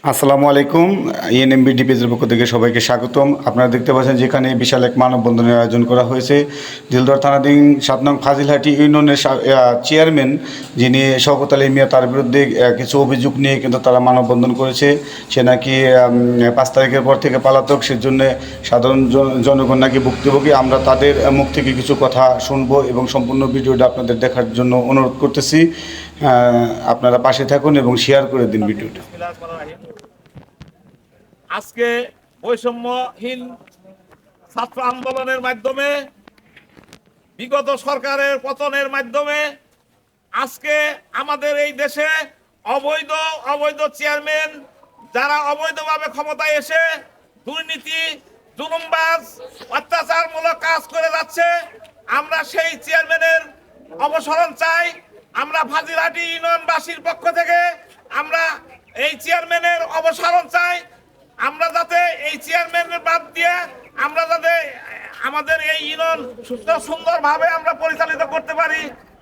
আসসালামু আলাইকুম। ইএনএমবি ডিপিএসের পক্ষ থেকে সবাইকে স্বাগতম। আপনারা দেখতে পাচ্ছেন যেখানে বিশাল এক মানববন্ধনের আয়োজন করা হয়েছে। দিলদর থানাধীন ৭ নং ফাজিলহাটি ইউনিয়নের চেয়ারম্যান যিনি শওকত আলী মিয়া, তার বিরুদ্ধে কিছু অভিযোগ নিয়ে কিন্তু তারা মানববন্ধন করেছে। সে নাকি ৫ তারিখের পর থেকে পলাতক, সেজন্য সাধারণ জনগণ নাকি ভুক্তভোগী। আমরা তাদের মুখ থেকে কিছু কথা শুনবো এবং সম্পূর্ণ ভিডিওটা আপনাদের দেখার জন্য অনুরোধ করতেছি। আপনারা পাশে থাকুন এবং শেয়ার করে দিন ভিডিওটা। আজকে বৈষম্যহীন ছাত্র আন্দোলনের মাধ্যমে, বিগত সরকারের পতনের মাধ্যমে আজকে আমাদের এই দেশে অবৈধ চেয়ারম্যান যারা অবৈধভাবে ক্ষমতায় এসে দুর্নীতি, জুলুমবাজ, অত্যাচারমূলক কাজ করে যাচ্ছে, আমরা সেই চেয়ারম্যানের অবসরণ চাই। আমরা ফাজিলহাটি ইউনিয়নবাসীর পক্ষ থেকে আমরা এই চেয়ারম্যানের অবসরণ চাই। আমরা যাতে এই চেয়ারম্যানের বাদ দিয়ে আমরা যাতে আমাদের এই ইউনিয়ন সুন্দরভাবে আমরা পরিচালিত করতে পারি,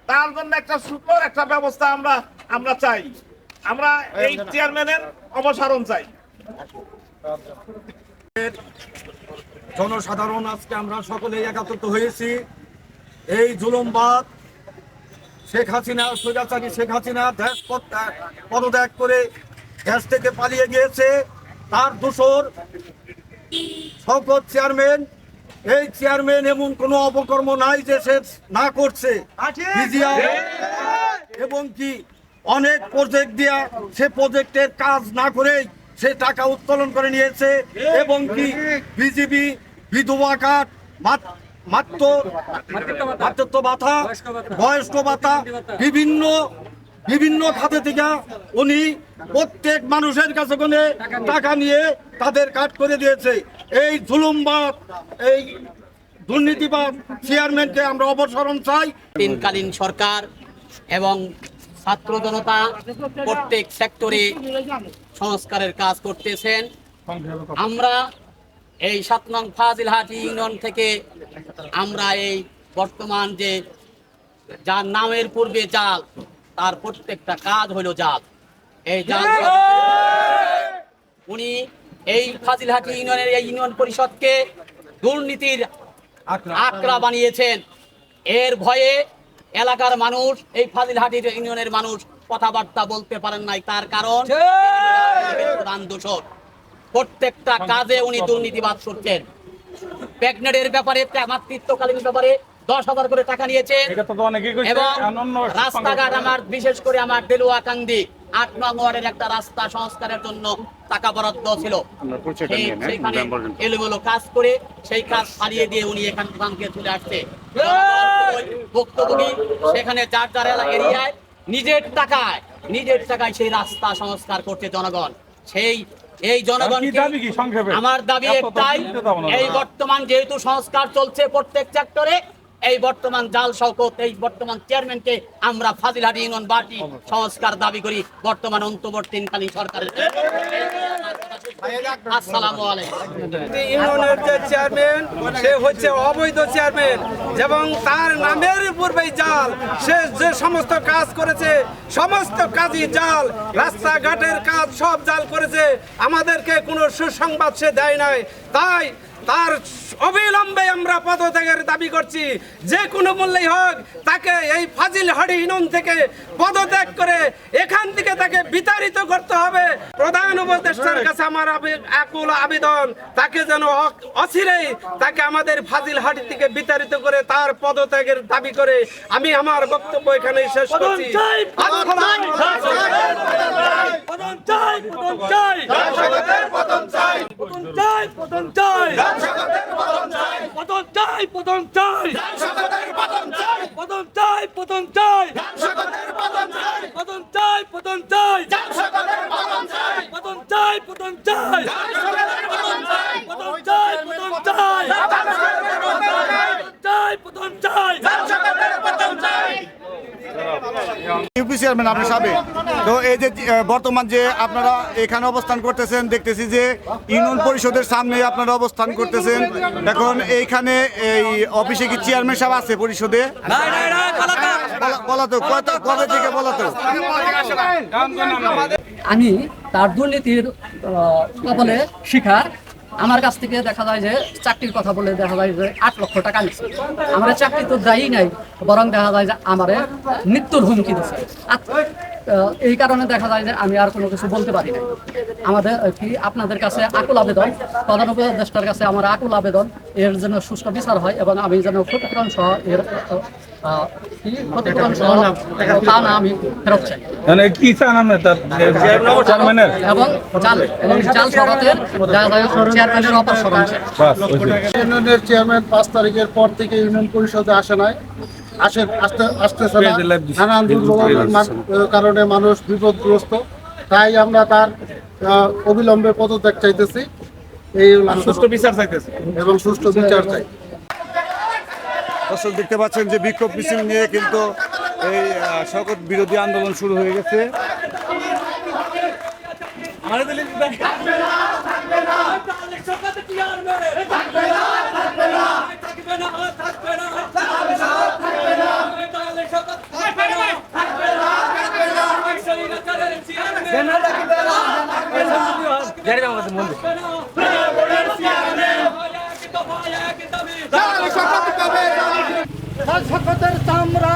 তার জন্য একটা সুন্দর একটা ব্যবস্থা আমরা চাই। আমরা এই চেয়ারম্যানের অবসরণ চাই। জনসাধারণ আজকে আমরা সকলেই একত্রিত হয়েছি। এই জুলুমবাদ শেখ হাসিনা, স্বৈরাচারী শেখ হাসিনা দেশ পদত্যাগ করে দেশ থেকে পালিয়ে গিয়েছে। তার দোসর শওকত চেয়ারম্যান, এই চেয়ারম্যান এমন কোনো অপকর্ম নাই যে সে না করছে। এবং কি অনেক প্রজেক্ট দিয়া সে প্রজেক্টের কাজ না করেই সে টাকা উত্তোলন করে নিয়েছে। এবং কি বিজিবি বিধবা কার্ড, মাতৃত্ব ভাতা, বয়স্ক ভাতা, বিভিন্ন খাতে থেকে উনি প্রত্যেক মানুষের কাছে কোনে টাকা নিয়ে তাদের কাট করে দিয়েছে। এই জুলুমবাদ, এই দুর্নীতিবাদ চেয়ারম্যানকে আমরা অবসরণ চাই। তিনকালীন সরকার এবং ছাত্র জনতা প্রত্যেক সেক্টরে সংস্কারের কাজ করতেছেন। আমরা এই ৭ নং ফাজিলহাটি ইউনিয়ন থেকে আমরা এই বর্তমান যে যার নামের পূর্বে জাল, তার প্রত্যেকটা কাজ হলো জাল। এই জাল উনি এই ফাজিলহাটি ইউনিয়নের এই ইউনিয়ন পরিষদকে দুর্নীতির আকড়া বানিয়েছেন। এর ভয়ে এলাকার মানুষ, এই ফাজিলহাটির ইউনিয়নের মানুষ কথাবার্তা বলতে পারেন নাই। তার কারণ প্রধান দোষর, প্রত্যেকটা কাজে উনি দুর্নীতিবাদ করছেন। প্রেগনেন্টের ব্যাপারে, মাতৃত্বকালীন ব্যাপারে 10,000 করে টাকা নিয়েছে। এবং রাস্তাঘাট, আমার বিশেষ করে আমার দেলুয়াকান্দি 8 নং ওয়ার্ডের একটা রাস্তা সংস্কারের জন্য টাকা বরাদ্দ ছিল, সেইখানে এলোমেলো কাজ করে সেই কাজ হারিয়ে দিয়ে উনি এখান থেকে চলে আসছে। ভুক্তভোগী সেখানে যার যার এরিয়ায় নিজের টাকায় সেই রাস্তা সংস্কার করছে জনগণ। এই জনগণ, আমার দাবি একটাই, এই বর্তমান যেহেতু সংস্কার চলছে প্রত্যেক সেক্টরে, এই বর্তমান জাল শওকত, এই বর্তমান চেয়ারম্যানকে আমরা ফাজিলহাটি ইউনিয়নবাসী সংস্কার দাবি করি বর্তমান অন্তর্বর্তীকালীন সরকারের। আসসালামু আলাইকুম। ইউনিয়নের যে চেয়ারম্যান, সে হচ্ছে অবৈধ চেয়ারম্যান এবং তার নামের পূর্বেই জাল। সে যে সমস্ত কাজ করেছে সমস্ত কাজই জাল, রাস্তাঘাটের কাজ সব জাল করেছে। আমাদেরকে কোনো সুসংবাদ সে দেয় নাই, তাই তার অবিলম্বে আমরা পদত্যাগের দাবি করছি। যে কোনো মূল্যেই হোক তাকে এই ফাজিলহাটি ইউনিয়ন থেকে পদত্যাগ করে এখান থেকে তাকে বিতাড়িত করতে হবে। প্রধান উপদেষ্টার কাছে আমার আকুল আবেদন, তাকে যেন অচিরেই তাকে আমাদের ফাজিলহাটি থেকে বিতাড়িত করে তার পদত্যাগের দাবি করে আমি আমার বক্তব্য এখানে শেষ করছি। ইউপি চেয়ারম্যান আপনি সাবেক, তো এই যে বর্তমান যে আপনারা এখানে অবস্থান করতেছেন, দেখতেছি যে ইউনিয়ন পরিষদের সামনে আপনারা অবস্থান করতেছেন। এখন এইখানে এই অফিসে কি চেয়ারম্যান সাহেব আছে পরিষদে? পলাতক, কবে থেকে পলাতক? আমি তার দুর্নীতির কবলে শিকার। আমার কাছ থেকে দেখা যায় যে চাকরির কথা বলে দেখা যায় যে 8 লক্ষ টাকা নিচ্ছে। আমার চাকরি তো দায়ী নাই, বরং দেখা যায় যে আমারে মৃত্যুর হুমকি দিচ্ছে। এই কারণে দেখা যায় যে আমি আর কোনো কিছু বলতে পারি না। আমাদের কি আপনাদের কাছে আকুল আবেদন, প্রধান উপদেষ্টার কাছে আমার আকুল আবেদন, এর জন্য সুষ্ঠু বিচার হয় এবং আমি যেন ক্ষতিপূরণ সহ এর ক্ষতিপূরণ সহ পাওনা আমি ফেরত চাই। মানে কি চান আপনি তার চেয়ারম্যানের? এবং জাল সভাতের চেয়ারম্যানের অপসারণ চাই। ইউনিয়নের চেয়ারম্যান 5 তারিখের পর থেকে ইউনিয়ন পরিষদে আসতেছে না। নানান দুর্যোগের কারণে মানুষ বিপদগ্রস্ত, তাই আমরা তার অবিলম্বে পদত্যাগ চাইতেছি সুষ্ঠু বিচার চাইতেছে এবং সুষ্ঠু বিচার চাই। দর্শক দেখতে পাচ্ছেন যে বিক্ষোভ মিছিল নিয়ে কিন্তু এই শওকত বিরোধী আন্দোলন শুরু হয়ে গেছে। চামড়া